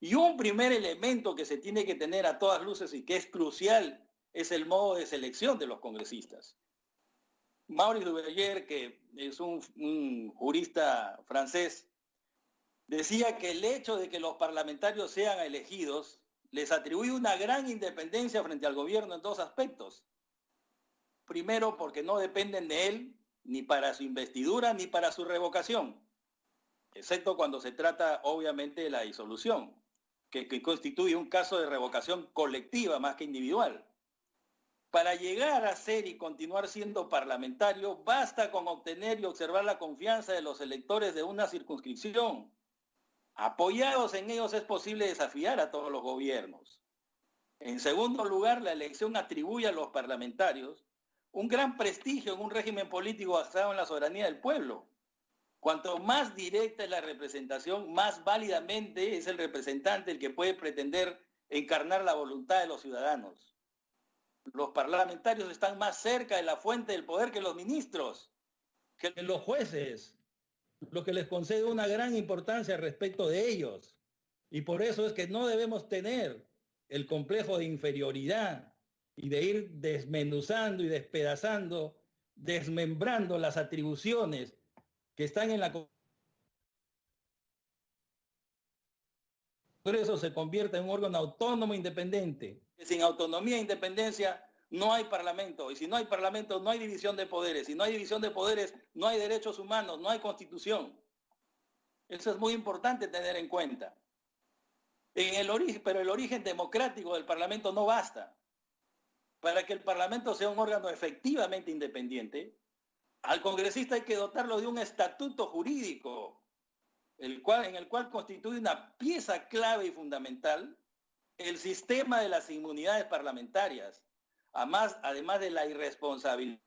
Y un primer elemento que se tiene que tener a todas luces y que es crucial es el modo de selección de los congresistas. Maurice Duverger, que es un jurista francés, decía que el hecho de que los parlamentarios sean elegidos les atribuye una gran independencia frente al gobierno en dos aspectos. Primero, porque no dependen de él ni para su investidura ni para su revocación, excepto cuando se trata, obviamente, de la disolución, que constituye un caso de revocación colectiva más que individual. Para llegar a ser y continuar siendo parlamentario, basta con obtener y observar la confianza de los electores de una circunscripción. Apoyados en ellos es posible desafiar a todos los gobiernos. En segundo lugar, la elección atribuye a los parlamentarios un gran prestigio en un régimen político basado en la soberanía del pueblo. Cuanto más directa es la representación, más válidamente es el representante el que puede pretender encarnar la voluntad de los ciudadanos. Los parlamentarios están más cerca de la fuente del poder que los ministros, que los jueces, lo que les concede una gran importancia respecto de ellos. Y por eso es que no debemos tener el complejo de inferioridad y de ir desmenuzando y despedazando, desmembrando las atribuciones que están en la Congreso se convierta en un órgano autónomo e independiente. Sin autonomía e independencia no hay parlamento, y si no hay parlamento no hay división de poderes, si no hay división de poderes no hay derechos humanos, no hay constitución. Eso es muy importante tener en cuenta. Pero el origen democrático del parlamento no basta. Para que el parlamento sea un órgano efectivamente independiente, al congresista hay que dotarlo de un estatuto jurídico, en el cual constituye una pieza clave y fundamental el sistema de las inmunidades parlamentarias, además de la irresponsabilidad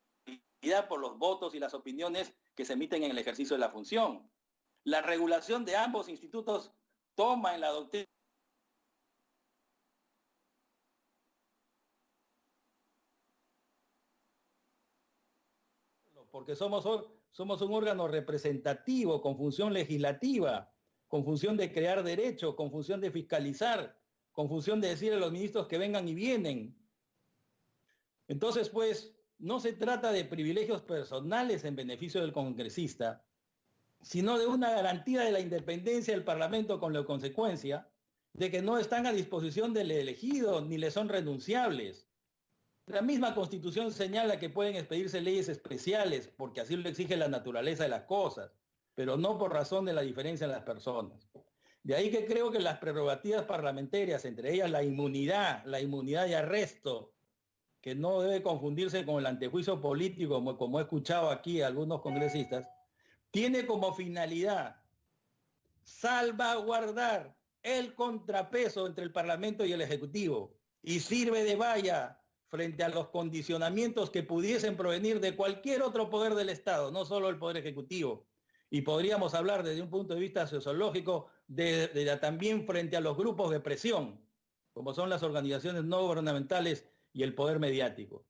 por los votos y las opiniones que se emiten en el ejercicio de la función. La regulación de ambos institutos toma en la doctrina porque somos un órgano representativo con función legislativa, con función de crear derecho, con función de fiscalizar, con función de decir a los ministros que vengan y vienen. Entonces, pues, no se trata de privilegios personales en beneficio del congresista, sino de una garantía de la independencia del Parlamento con la consecuencia de que no están a disposición del elegido ni le son renunciables. La misma Constitución señala que pueden expedirse leyes especiales porque así lo exige la naturaleza de las cosas, pero no por razón de la diferencia en las personas. De ahí que creo que las prerrogativas parlamentarias, entre ellas la inmunidad de arresto, que no debe confundirse con el antejuicio político, como he escuchado aquí a algunos congresistas, tiene como finalidad salvaguardar el contrapeso entre el Parlamento y el Ejecutivo y sirve de valla frente a los condicionamientos que pudiesen provenir de cualquier otro poder del Estado, no solo el Poder Ejecutivo. Y podríamos hablar desde un punto de vista sociológico también frente a los grupos de presión, como son las organizaciones no gubernamentales y el poder mediático.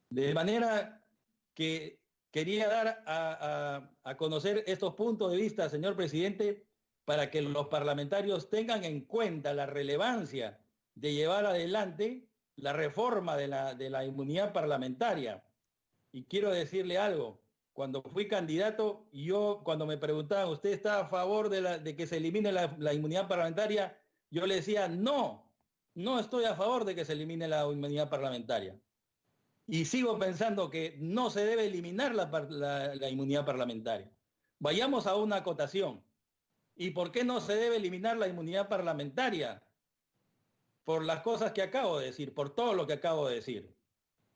De manera que quería dar a conocer estos puntos de vista, señor presidente, para que los parlamentarios tengan en cuenta la relevancia de llevar adelante la reforma de la inmunidad parlamentaria. Y quiero decirle algo, cuando fui candidato, cuando me preguntaban, ¿usted está a favor de que se elimine la inmunidad parlamentaria? Yo le decía, no estoy a favor de que se elimine la inmunidad parlamentaria. Y sigo pensando que no se debe eliminar la inmunidad parlamentaria. Vayamos a una acotación. ¿Y por qué no se debe eliminar la inmunidad parlamentaria? Por las cosas que acabo de decir, por todo lo que acabo de decir.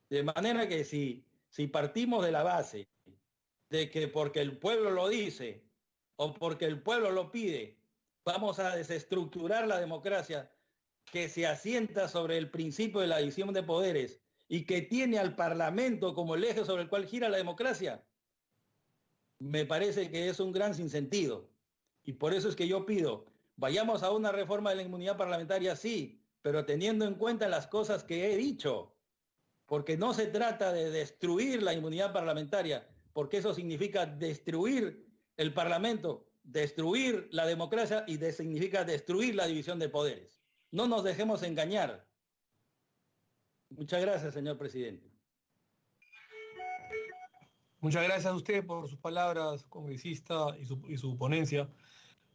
De manera que si partimos de la base de que porque el pueblo lo dice o porque el pueblo lo pide, vamos a desestructurar la democracia que se asienta sobre el principio de la división de poderes y que tiene al Parlamento como el eje sobre el cual gira la democracia, me parece que es un gran sinsentido. Y por eso es que yo pido, vayamos a una reforma de la inmunidad parlamentaria, sí, pero teniendo en cuenta las cosas que he dicho, porque no se trata de destruir la inmunidad parlamentaria, porque eso significa destruir el Parlamento, destruir la democracia y significa destruir la división de poderes. No nos dejemos engañar. Muchas gracias, señor presidente. Muchas gracias a usted por sus palabras, congresista, y su ponencia,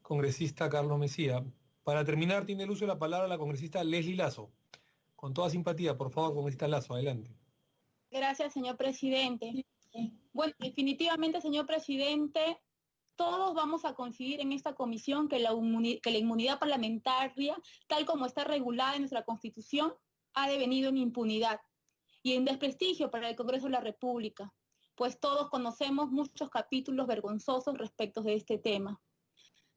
congresista Carlos Mejía. Para terminar, tiene el uso de la palabra la congresista Leslie Lazo. Con toda simpatía, por favor, congresista Lazo, adelante. Gracias, señor presidente. Bueno, definitivamente, señor presidente, todos vamos a coincidir en esta comisión que la inmunidad parlamentaria, tal como está regulada en nuestra Constitución, ha devenido en impunidad y en desprestigio para el Congreso de la República, pues todos conocemos muchos capítulos vergonzosos respecto de este tema.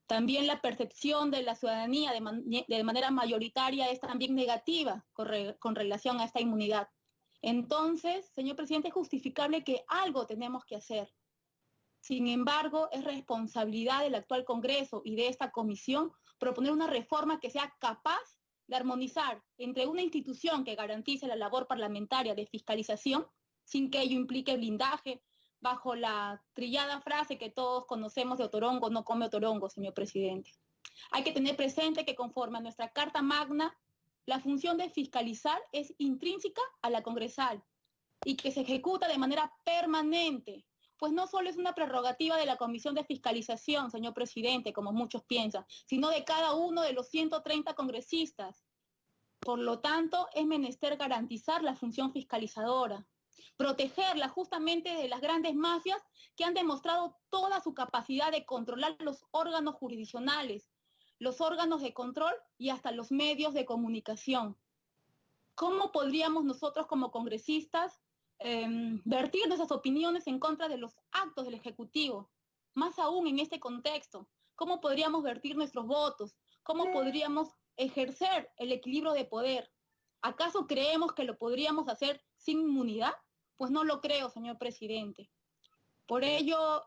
También la percepción de la ciudadanía de manera mayoritaria es también negativa con relación a esta inmunidad. Entonces, señor presidente, es justificable que algo tenemos que hacer. Sin embargo, es responsabilidad del actual Congreso y de esta comisión proponer una reforma que sea capaz de armonizar entre una institución que garantice la labor parlamentaria de fiscalización, sin que ello implique blindaje, bajo la trillada frase que todos conocemos de Otorongo no come Otorongo, señor presidente. Hay que tener presente que conforme a nuestra Carta Magna, la función de fiscalizar es intrínseca a la congresal y que se ejecuta de manera permanente, pues no solo es una prerrogativa de la Comisión de Fiscalización, señor presidente, como muchos piensan, sino de cada uno de los 130 congresistas. Por lo tanto, es menester garantizar la función fiscalizadora, protegerla justamente de las grandes mafias que han demostrado toda su capacidad de controlar los órganos jurisdiccionales, los órganos de control y hasta los medios de comunicación. ¿Cómo podríamos nosotros como congresistas vertir nuestras opiniones en contra de los actos del Ejecutivo? Más aún en este contexto, ¿cómo podríamos vertir nuestros votos? ¿Cómo podríamos ejercer el equilibrio de poder? ¿Acaso creemos que lo podríamos hacer sin inmunidad? Pues no lo creo, señor presidente. Por ello,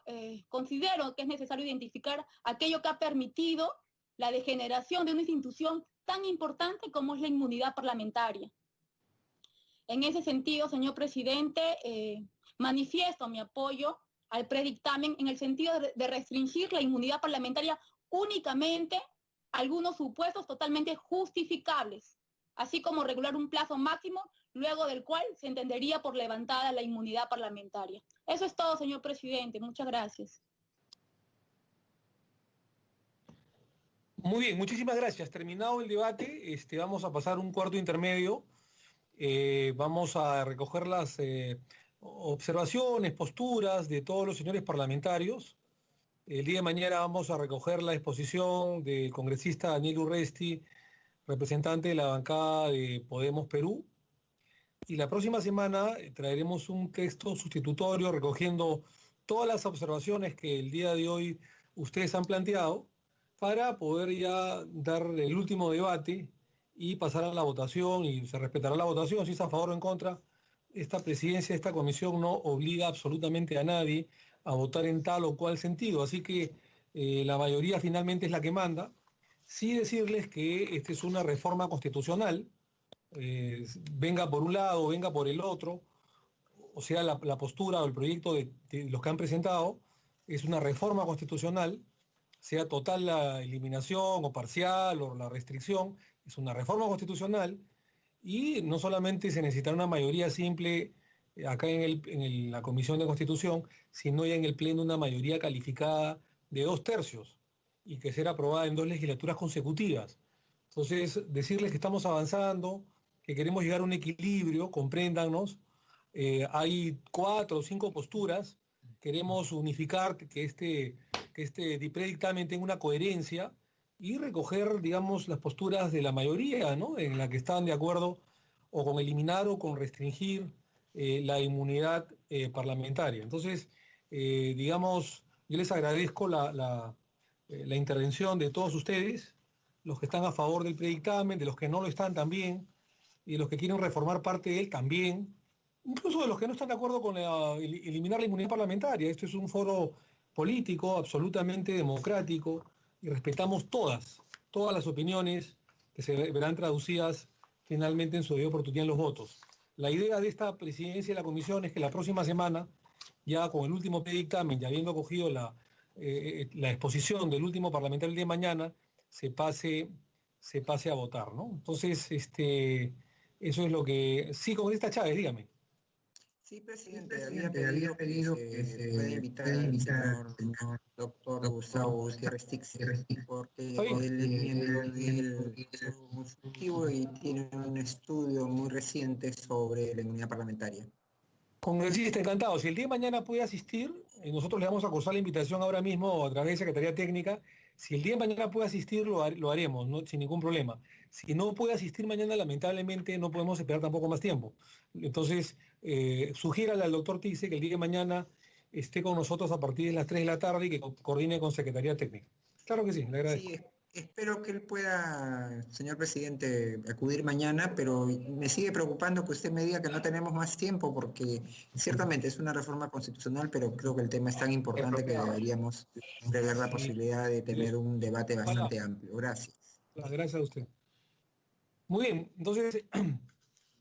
considero que es necesario identificar aquello que ha permitido la degeneración de una institución tan importante como es la inmunidad parlamentaria. En ese sentido, señor presidente, manifiesto mi apoyo al predictamen en el sentido de restringir la inmunidad parlamentaria únicamente a algunos supuestos totalmente justificables, así como regular un plazo máximo, luego del cual se entendería por levantada la inmunidad parlamentaria. Eso es todo, señor presidente. Muchas gracias. Muy bien, muchísimas gracias. Terminado el debate, vamos a pasar un cuarto intermedio. Vamos a recoger las observaciones, posturas de todos los señores parlamentarios. El día de mañana vamos a recoger la exposición del congresista Daniel Urresti, representante de la bancada de Podemos Perú. Y la próxima semana traeremos un texto sustitutorio recogiendo todas las observaciones que el día de hoy ustedes han planteado, para poder ya dar el último debate y pasar a la votación, y se respetará la votación si es a favor o en contra. Esta presidencia, esta comisión no obliga absolutamente a nadie a votar en tal o cual sentido, así que la mayoría finalmente es la que manda. Sí decirles que esta es una reforma constitucional, venga por un lado, venga por el otro, o sea, la postura o el proyecto de los que han presentado es una reforma constitucional, sea total la eliminación o parcial o la restricción, es una reforma constitucional y no solamente se necesitará una mayoría simple acá en la Comisión de Constitución, sino ya en el Pleno una mayoría calificada de 2/3 y que será aprobada en 2 legislaturas consecutivas. Entonces, decirles que estamos avanzando, que queremos llegar a un equilibrio, compréndanos, hay 4 o 5 posturas, queremos unificar que este predictamen tenga una coherencia y recoger, digamos, las posturas de la mayoría, ¿no?, en la que están de acuerdo o con eliminar o con restringir la inmunidad parlamentaria. Entonces, digamos, yo les agradezco la intervención de todos ustedes, los que están a favor del predictamen, de los que no lo están también, y de los que quieren reformar parte de él también, incluso de los que no están de acuerdo con eliminar la inmunidad parlamentaria. Esto es un foro político absolutamente democrático y respetamos todas las opiniones que se verán traducidas finalmente en su debida oportunidad en los votos. La idea de esta presidencia de la comisión es que la próxima semana, ya con el último predictamen y habiendo cogido la exposición del último parlamentario el día de mañana se pase a votar, ¿no? Entonces, eso es lo que... Sí, congresista Chávez, dígame. Sí, presidente, había pedido que se pueda invitar al señor doctor Gustavo Gutiérrez Tixi, porque él es miembro del Ejecutivo y tiene un estudio muy reciente sobre la inmunidad parlamentaria. Congresista, encantado. Si el día de mañana puede asistir, nosotros le vamos a cursar la invitación ahora mismo a través de Secretaría Técnica. Si el día de mañana puede asistir, lo haremos, ¿no? Sin ningún problema. Si no puede asistir mañana, lamentablemente no podemos esperar tampoco más tiempo. Entonces, sugiérale al doctor Tice que el día de mañana esté con nosotros a partir de las 3 de la tarde y que coordine con Secretaría Técnica. Claro que sí, le agradezco. Sí, espero que él pueda, señor presidente, acudir mañana, pero me sigue preocupando que usted me diga que no tenemos más tiempo, porque ciertamente es una reforma constitucional, pero creo que el tema es tan importante que deberíamos prever la posibilidad de tener un debate bastante amplio. Gracias. Gracias a usted. Muy bien, entonces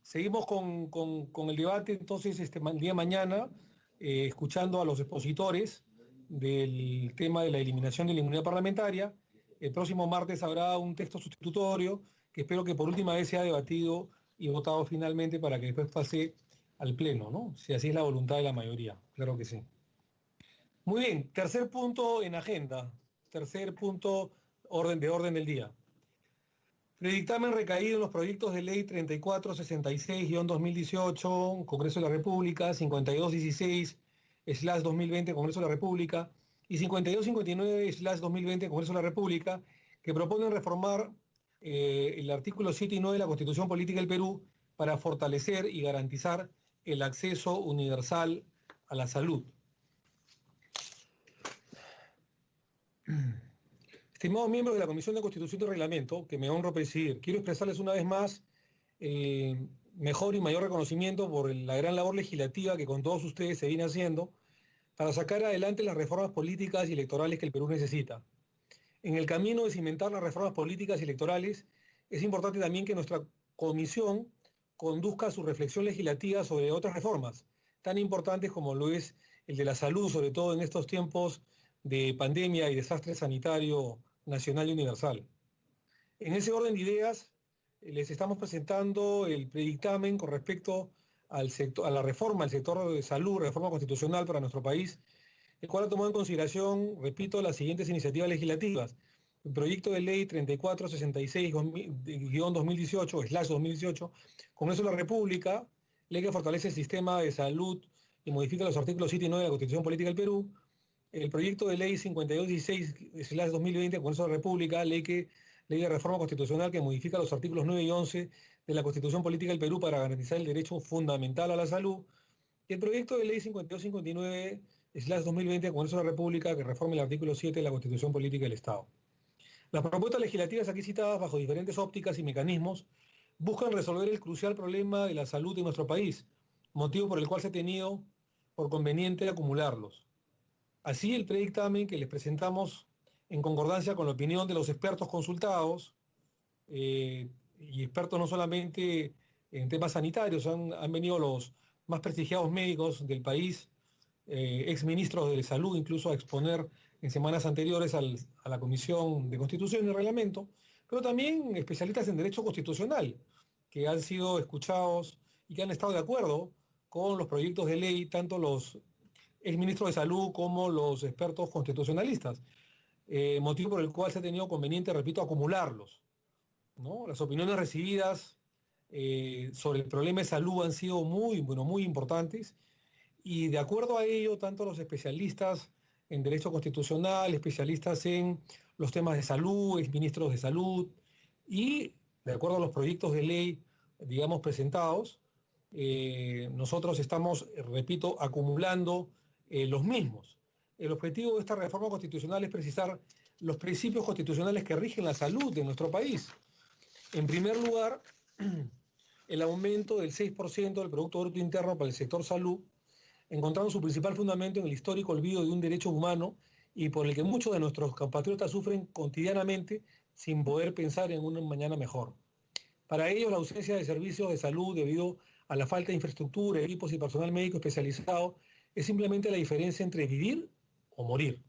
seguimos con el debate, entonces el día de mañana, escuchando a los expositores del tema de la eliminación de la inmunidad parlamentaria. El próximo martes habrá un texto sustitutorio que espero que por última vez sea debatido y votado finalmente para que después pase al Pleno, ¿no? Si así es la voluntad de la mayoría, claro que sí. Muy bien, tercer punto en agenda, tercer punto orden del día. Predictamen recaído en los proyectos de ley 3466-2018, Congreso de la República, 5216/2020, Congreso de la República, y 5259/2020, Congreso de la República, que proponen reformar el artículo 7 y 9 de la Constitución Política del Perú para fortalecer y garantizar el acceso universal a la salud. Estimados miembros de la Comisión de Constitución y Reglamento, que me honro presidir, quiero expresarles una vez más mejor y mayor reconocimiento por la gran labor legislativa que con todos ustedes se viene haciendo para sacar adelante las reformas políticas y electorales que el Perú necesita. En el camino de cimentar las reformas políticas y electorales, es importante también que nuestra comisión conduzca su reflexión legislativa sobre otras reformas, tan importantes como lo es el de la salud, sobre todo en estos tiempos de pandemia y desastre sanitario nacional y universal. En ese orden de ideas, les estamos presentando el predictamen con respecto a la reforma del sector de salud, reforma constitucional para nuestro país, el cual ha tomado en consideración, repito, las siguientes iniciativas legislativas. El proyecto de ley 3466-2018, Congreso de la República, ley que fortalece el sistema de salud y modifica los artículos 7 y 9 de la Constitución Política del Perú. El proyecto de ley 5216/2020, Congreso de la República, ley de reforma constitucional que modifica los artículos 9 y 11 de la Constitución Política del Perú para garantizar el derecho fundamental a la salud. Y el proyecto de ley 5259/2020, Congreso de la República, que reforma el artículo 7 de la Constitución Política del Estado. Las propuestas legislativas aquí citadas, bajo diferentes ópticas y mecanismos, buscan resolver el crucial problema de la salud en nuestro país, motivo por el cual se ha tenido por conveniente acumularlos. Así, el predictamen que les presentamos, en concordancia con la opinión de los expertos consultados, y expertos no solamente en temas sanitarios, han venido los más prestigiados médicos del país, exministros de Salud, incluso a exponer en semanas anteriores a la Comisión de Constitución y Reglamento, pero también especialistas en Derecho Constitucional, que han sido escuchados y que han estado de acuerdo con los proyectos de ley, tanto los exministros de Salud como los expertos constitucionalistas, motivo por el cual se ha tenido conveniente, repito, acumularlos, ¿no? Las opiniones recibidas sobre el problema de salud han sido muy importantes, y de acuerdo a ello, tanto los especialistas en Derecho Constitucional, especialistas en los temas de salud, exministros de Salud, y de acuerdo a los proyectos de ley, digamos, presentados, nosotros estamos, repito, acumulando los mismos. El objetivo de esta reforma constitucional es precisar los principios constitucionales que rigen la salud de nuestro país. En primer lugar, el aumento del 6% del Producto Bruto Interno para el sector salud, encontrando su principal fundamento en el histórico olvido de un derecho humano y por el que muchos de nuestros compatriotas sufren cotidianamente sin poder pensar en un mañana mejor. Para ello, la ausencia de servicios de salud debido a la falta de infraestructura, equipos y personal médico especializado es simplemente la diferencia entre vivir o morir.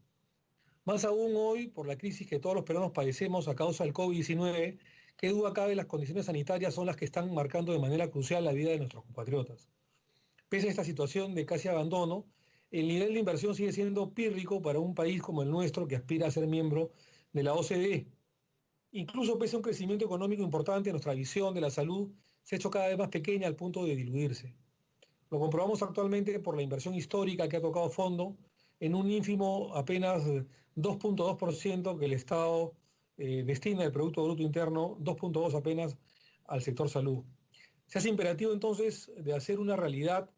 Más aún hoy, por la crisis que todos los peruanos padecemos a causa del COVID-19, qué duda cabe, las condiciones sanitarias son las que están marcando de manera crucial la vida de nuestros compatriotas. Pese a esta situación de casi abandono, el nivel de inversión sigue siendo pírrico para un país como el nuestro que aspira a ser miembro de la OCDE. Incluso pese a un crecimiento económico importante, nuestra visión de la salud se ha hecho cada vez más pequeña al punto de diluirse. Lo comprobamos actualmente por la inversión histórica que ha tocado fondo en un ínfimo apenas 2.2% que el Estado destina del Producto Bruto Interno, 2.2 apenas al sector salud. Se hace imperativo entonces de hacer una realidad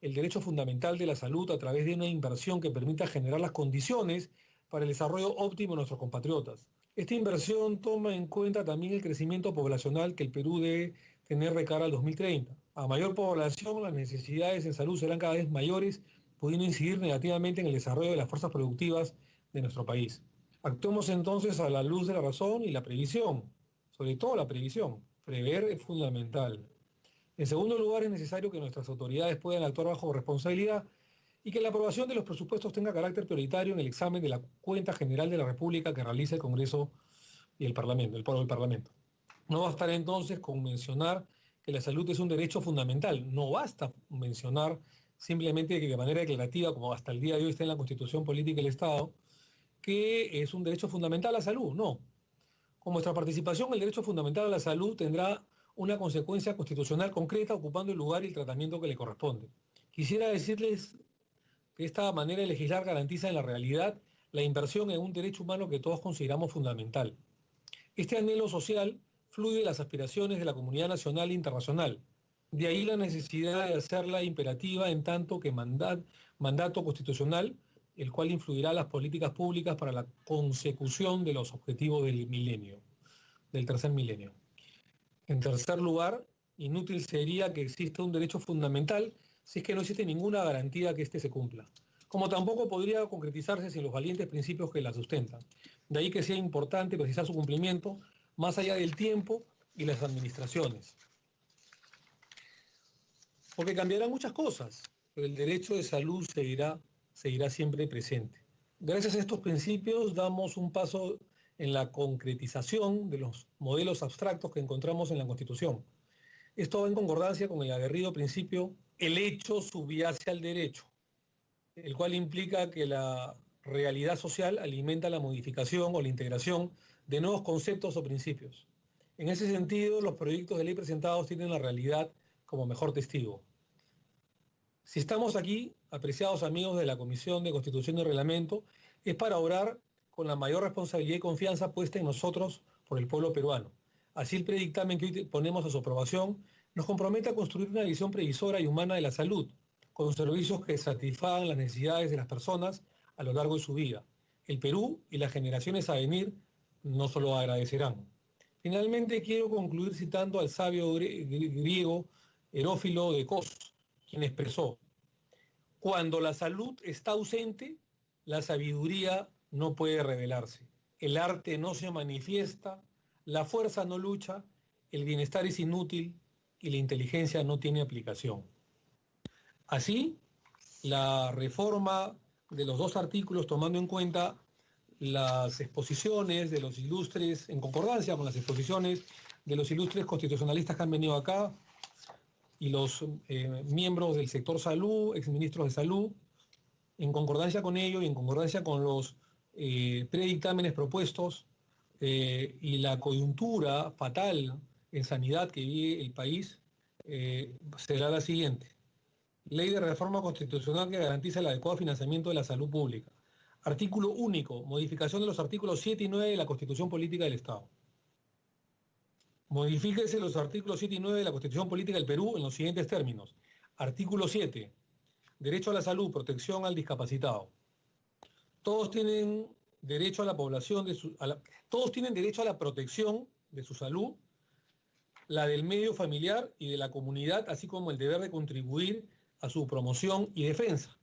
el derecho fundamental de la salud a través de una inversión que permita generar las condiciones para el desarrollo óptimo de nuestros compatriotas. Esta inversión toma en cuenta también el crecimiento poblacional que el Perú debe tener de cara al 2030. A mayor población, las necesidades en salud serán cada vez mayores, pudiendo incidir negativamente en el desarrollo de las fuerzas productivas de nuestro país. Actuemos entonces a la luz de la razón y la previsión, sobre todo la previsión. Prever es fundamental. En segundo lugar, es necesario que nuestras autoridades puedan actuar bajo responsabilidad y que la aprobación de los presupuestos tenga carácter prioritario en el examen de la cuenta general de la República que realiza el Congreso y el Parlamento, el pueblo del Parlamento. No bastará entonces con mencionar que la salud es un derecho fundamental. No basta mencionar simplemente que de manera declarativa, como hasta el día de hoy está en la Constitución Política del Estado, que es un derecho fundamental a la salud. No. Con nuestra participación, el derecho fundamental a la salud tendrá una consecuencia constitucional concreta ocupando el lugar y el tratamiento que le corresponde. Quisiera decirles que esta manera de legislar garantiza en la realidad la inversión en un derecho humano que todos consideramos fundamental. Este anhelo social fluye de las aspiraciones de la comunidad nacional e internacional. De ahí la necesidad de hacerla imperativa en tanto que mandato constitucional, el cual influirá las políticas públicas para la consecución de los objetivos del milenio, del tercer milenio. En tercer lugar, inútil sería que exista un derecho fundamental si es que no existe ninguna garantía que éste se cumpla, como tampoco podría concretizarse sin los valientes principios que la sustentan. De ahí que sea importante precisar su cumplimiento más allá del tiempo y las administraciones. Porque cambiarán muchas cosas, pero el derecho de salud seguirá siempre presente. Gracias a estos principios damos un paso en la concretización de los modelos abstractos que encontramos en la Constitución. Esto va en concordancia con el aguerrido principio el hecho subyace al derecho, el cual implica que la realidad social alimenta la modificación o la integración de nuevos conceptos o principios. En ese sentido, los proyectos de ley presentados tienen la realidad como mejor testigo. Si estamos aquí, apreciados amigos de la Comisión de Constitución y Reglamento, es para orar con la mayor responsabilidad y confianza puesta en nosotros por el pueblo peruano. Así el predictamen que hoy ponemos a su aprobación nos compromete a construir una visión previsora y humana de la salud, con servicios que satisfagan las necesidades de las personas a lo largo de su vida. El Perú y las generaciones a venir no solo agradecerán. Finalmente quiero concluir citando al sabio griego Herófilo de Kos, quien expresó: cuando la salud está ausente, la sabiduría no puede revelarse, el arte no se manifiesta, la fuerza no lucha, el bienestar es inútil y la inteligencia no tiene aplicación. Así, la reforma de los dos artículos, tomando en cuenta las exposiciones de los ilustres, en concordancia con las exposiciones de los ilustres constitucionalistas que han venido acá, y los miembros del sector salud, exministros de salud, en concordancia con ello y en concordancia con los predictámenes propuestos y la coyuntura fatal en sanidad que vive el país, será la siguiente. Ley de reforma constitucional que garantiza el adecuado financiamiento de la salud pública. Artículo único, modificación de los artículos 7 y 9 de la Constitución Política del Estado. Modifíquese los artículos 7 y 9 de la Constitución Política del Perú en los siguientes términos. Artículo 7. Derecho a la salud, protección al discapacitado. Todos tienen derecho a la población todos tienen derecho a la protección de su salud, la del medio familiar y de la comunidad, así como el deber de contribuir a su promoción y defensa.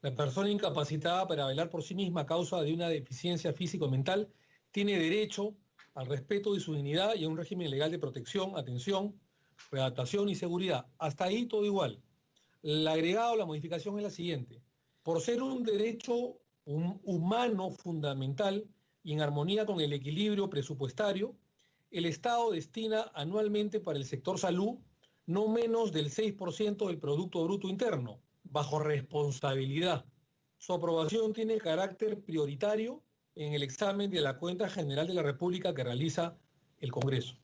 La persona incapacitada para velar por sí misma a causa de una deficiencia físico-mental tiene derecho al respeto de su dignidad y a un régimen legal de protección, atención, readaptación y seguridad. Hasta ahí todo igual. El agregado, la modificación es la siguiente. Por ser un derecho un humano fundamental y en armonía con el equilibrio presupuestario, el Estado destina anualmente para el sector salud no menos del 6% del Producto Bruto Interno, bajo responsabilidad. Su aprobación tiene carácter prioritario en el examen de la Cuenta General de la República que realiza el Congreso.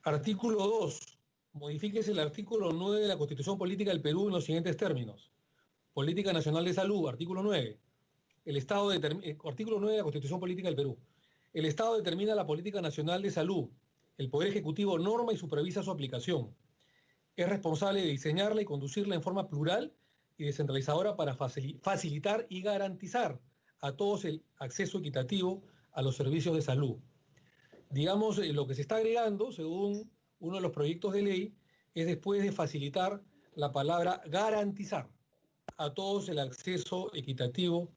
Artículo 2. Modifíquese el artículo 9 de la Constitución Política del Perú en los siguientes términos. Política Nacional de Salud, artículo 9. Artículo 9 de la Constitución Política del Perú. El Estado determina la política nacional de salud. El Poder Ejecutivo norma y supervisa su aplicación. Es responsable de diseñarla y conducirla en forma plural y descentralizadora para facilitar y garantizar a todos el acceso equitativo a los servicios de salud. Digamos, lo que se está agregando, según uno de los proyectos de ley, es después de facilitar la palabra garantizar a todos el acceso equitativo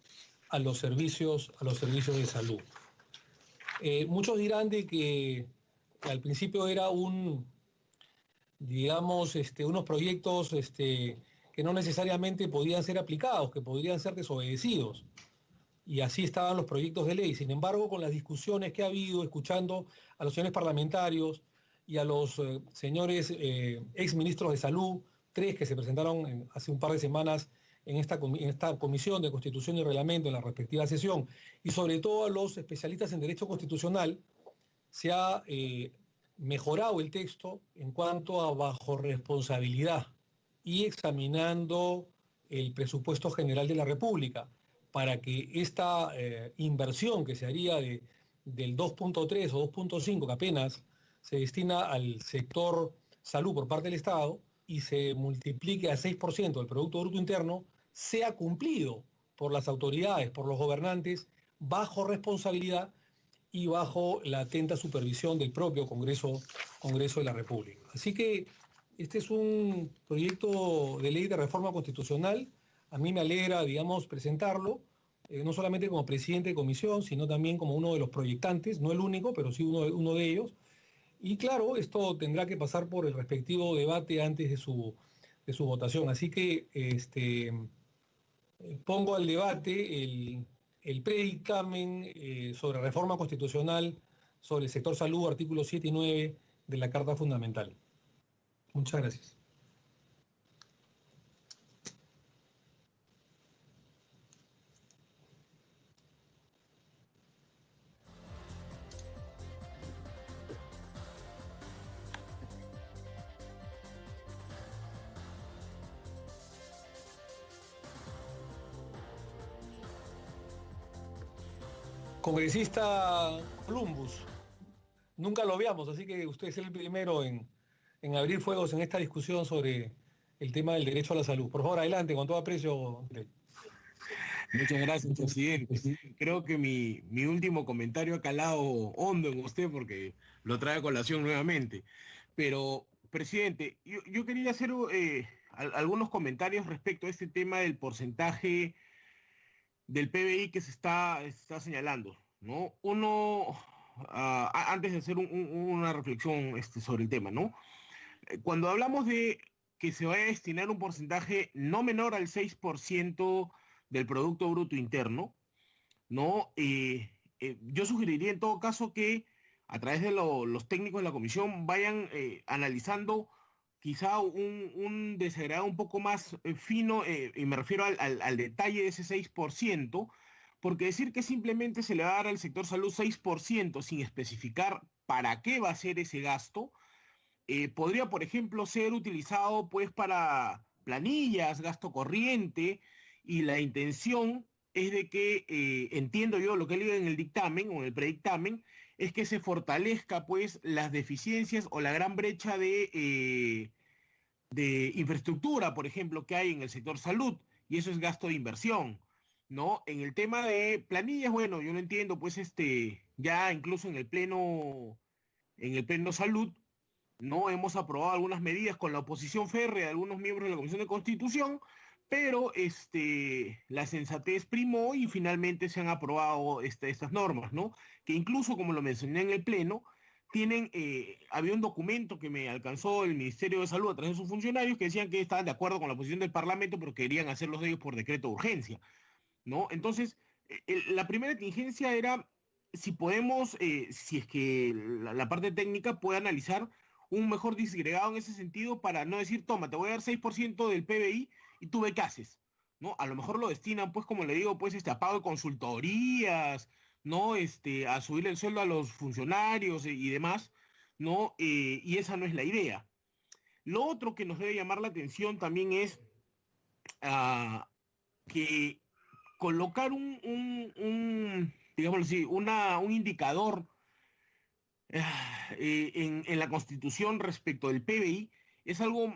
a los servicios de salud. Muchos dirán de que al principio era unos proyectos que no necesariamente podían ser aplicados, que podrían ser desobedecidos. Y así estaban los proyectos de ley. Sin embargo, con las discusiones que ha habido, escuchando a los señores parlamentarios y a los señores exministros de salud, 3 que se presentaron hace un par de semanas en esta Comisión de Constitución y Reglamento en la respectiva sesión, y sobre todo a los especialistas en Derecho Constitucional, se ha mejorado el texto en cuanto a bajo responsabilidad y examinando el presupuesto general de la República para que esta inversión que se haría del 2.3 o 2.5 que apenas se destina al sector salud por parte del Estado y se multiplique a 6% del Producto Bruto Interno, sea cumplido por las autoridades, por los gobernantes, bajo responsabilidad y bajo la atenta supervisión del propio Congreso de la República. Así que este es un proyecto de ley de reforma constitucional. A mí me alegra, digamos, presentarlo, no solamente como presidente de comisión, sino también como uno de los proyectantes, no el único, pero sí uno de ellos. Y claro, esto tendrá que pasar por el respectivo debate antes de su votación. Así que pongo al debate el predictamen sobre reforma constitucional sobre el sector salud, artículos 7 y 9 de la Carta Fundamental. Muchas gracias. Congresista Columbus, nunca lo veamos, así que usted es el primero en abrir fuegos en esta discusión sobre el tema del derecho a la salud. Por favor, adelante, con todo aprecio. Muchas gracias, presidente. Creo que mi último comentario ha calado hondo en usted porque lo trae a colación nuevamente. Pero, presidente, yo quería hacer algunos comentarios respecto a este tema del porcentaje del PBI que se está señalando, ¿no? Antes de hacer una reflexión sobre el tema, ¿no? Cuando hablamos de que se va a destinar un porcentaje no menor al 6% del Producto Bruto Interno, ¿no? Yo sugeriría en todo caso que a través de los técnicos de la comisión vayan analizando quizá un desagregado un poco más fino, y me refiero al detalle de ese 6%, porque decir que simplemente se le va a dar al sector salud 6% sin especificar para qué va a ser ese gasto, podría, por ejemplo, ser utilizado pues para planillas, gasto corriente, y la intención es de que, entiendo yo lo que leí en el dictamen o en el predictamen, es que se fortalezca pues las deficiencias o la gran brecha de infraestructura, por ejemplo, que hay en el sector salud, y eso es gasto de inversión, ¿no? En el tema de planillas, bueno, yo lo entiendo, pues ya incluso en el pleno salud, ¿no? Hemos aprobado algunas medidas con la oposición férrea de algunos miembros de la Comisión de Constitución, pero la sensatez primó y finalmente se han aprobado estas normas, ¿no? Que incluso, como lo mencioné en el pleno, había un documento que me alcanzó el Ministerio de Salud a través de sus funcionarios que decían que estaban de acuerdo con la posición del Parlamento, pero querían hacerlos de ellos por decreto de urgencia, ¿no? Entonces, La primera exigencia era si podemos, si es que la parte técnica puede analizar un mejor disgregado en ese sentido para no decir, toma, te voy a dar 6% del PBI y tú ve qué haces, ¿no? A lo mejor lo destinan, pues, como le digo, pues, a pago de consultorías, ¿no? A subir el sueldo a los funcionarios y demás, ¿no? Y esa no es la idea. Lo otro que nos debe llamar la atención también es que colocar digámoslo así, un indicador en la Constitución respecto del PBI es algo,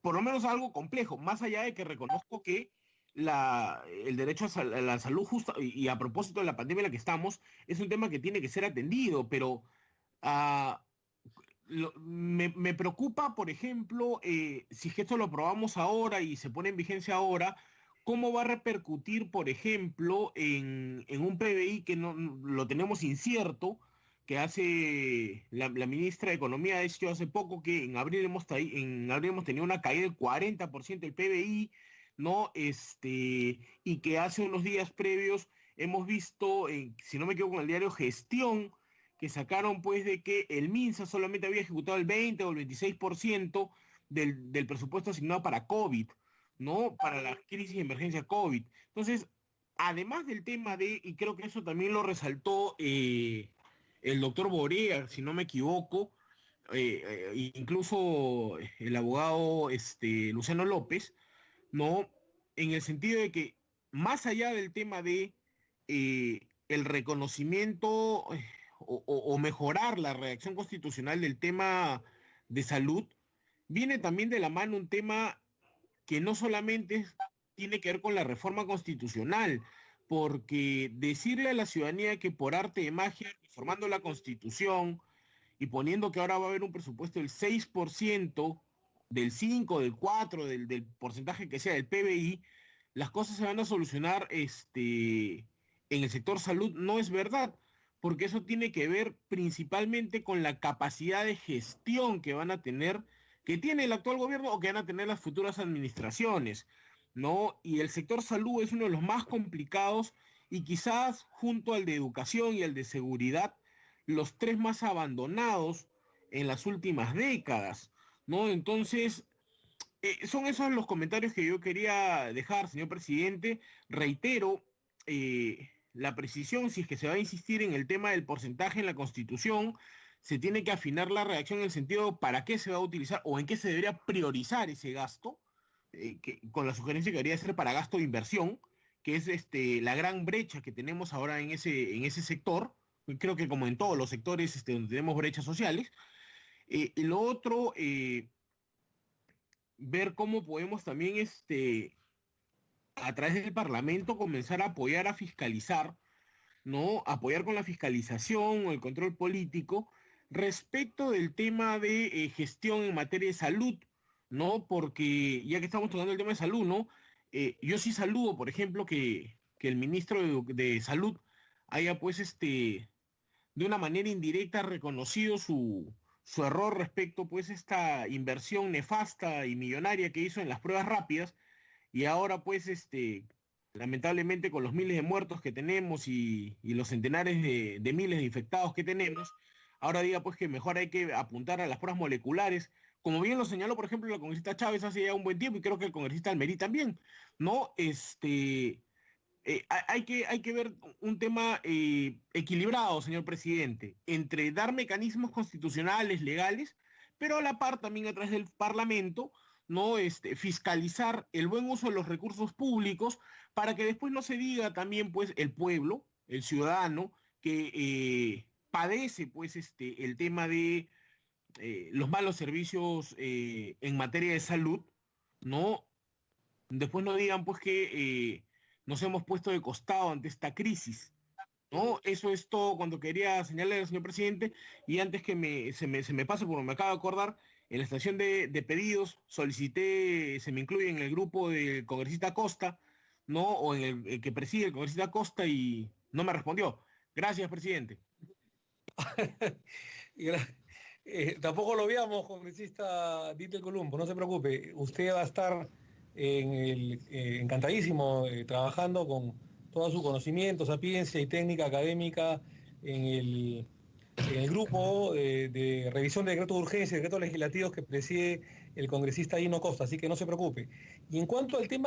por lo menos algo complejo, más allá de que reconozco que el derecho a la salud justa y a propósito de la pandemia en la que estamos, es un tema que tiene que ser atendido, pero ah, me preocupa, por ejemplo, si es que esto lo aprobamos ahora y se pone en vigencia ahora, ¿cómo va a repercutir, por ejemplo, en un PBI que no lo tenemos incierto, que hace la ministra de Economía, ha dicho hace poco que en abril hemos tenido una caída del 40% del PBI, ¿no? Y que hace unos días previos hemos visto, si no me equivoco, en el diario Gestión, que sacaron pues de que el MINSA solamente había ejecutado el 20 o el 26% del presupuesto asignado para COVID, ¿no? Para la crisis y emergencia COVID. Entonces, además del tema y creo que eso también lo resaltó el doctor Borea, si no me equivoco, incluso el abogado Luciano López, ¿no? En el sentido de que más allá del tema el reconocimiento o mejorar la redacción constitucional del tema de salud, viene también de la mano un tema que no solamente tiene que ver con la reforma constitucional, porque decirle a la ciudadanía que por arte de magia, reformando la constitución y poniendo que ahora va a haber un presupuesto del 6%, del 5, del 4, del porcentaje que sea del PBI, las cosas se van a solucionar en el sector salud, no es verdad, porque eso tiene que ver principalmente con la capacidad de gestión que van a tener, que tiene el actual gobierno o que van a tener las futuras administraciones, ¿no? Y el sector salud es uno de los más complicados y quizás junto al de educación y al de seguridad, los tres más abandonados en las últimas décadas, ¿no? Entonces, son esos los comentarios que yo quería dejar, señor presidente. Reitero la precisión, si es que se va a insistir en el tema del porcentaje en la Constitución, se tiene que afinar la redacción en el sentido para qué se va a utilizar o en qué se debería priorizar ese gasto, con la sugerencia que debería ser para gasto de inversión, que es la gran brecha que tenemos ahora en ese sector. Creo que como en todos los sectores donde tenemos brechas sociales. Y lo otro, ver cómo podemos también a través del Parlamento comenzar a apoyar, a fiscalizar, ¿no? Apoyar con la fiscalización o el control político respecto del tema de gestión en materia de salud, ¿no? Porque ya que estamos tocando el tema de salud, ¿no? Yo sí saludo, por ejemplo, que el ministro de Salud haya pues de una manera indirecta reconocido su error respecto pues esta inversión nefasta y millonaria que hizo en las pruebas rápidas y ahora pues lamentablemente con los miles de muertos que tenemos y los centenares de miles de infectados que tenemos, ahora diga pues que mejor hay que apuntar a las pruebas moleculares, como bien lo señaló por ejemplo la congresista Chávez hace ya un buen tiempo y creo que el congresista Almerí también, ¿no? Hay que ver un tema equilibrado, señor presidente, entre dar mecanismos constitucionales, legales, pero a la par también a través del Parlamento, ¿no? Fiscalizar el buen uso de los recursos públicos para que después no se diga también, pues, el pueblo, el ciudadano, que padece, pues, el tema de los malos servicios en materia de salud, ¿no? Después no digan, pues, que nos hemos puesto de costado ante esta crisis, ¿no? Eso es todo cuando quería señalarle al señor presidente y antes que se me pase, porque me acabo de acordar, en la estación de pedidos solicité, se me incluye en el grupo del congresista Costa, ¿no? O en el que preside el congresista Costa y no me respondió. Gracias, presidente. Tampoco lo veamos, congresista Dieter Columbo, no se preocupe, usted va a estar encantadísimo trabajando todo su conocimiento, sapiencia y técnica académica en el grupo de revisión de decretos de urgencia y decretos legislativos que preside el congresista Dino Costa, así que no se preocupe. Y en cuanto al tema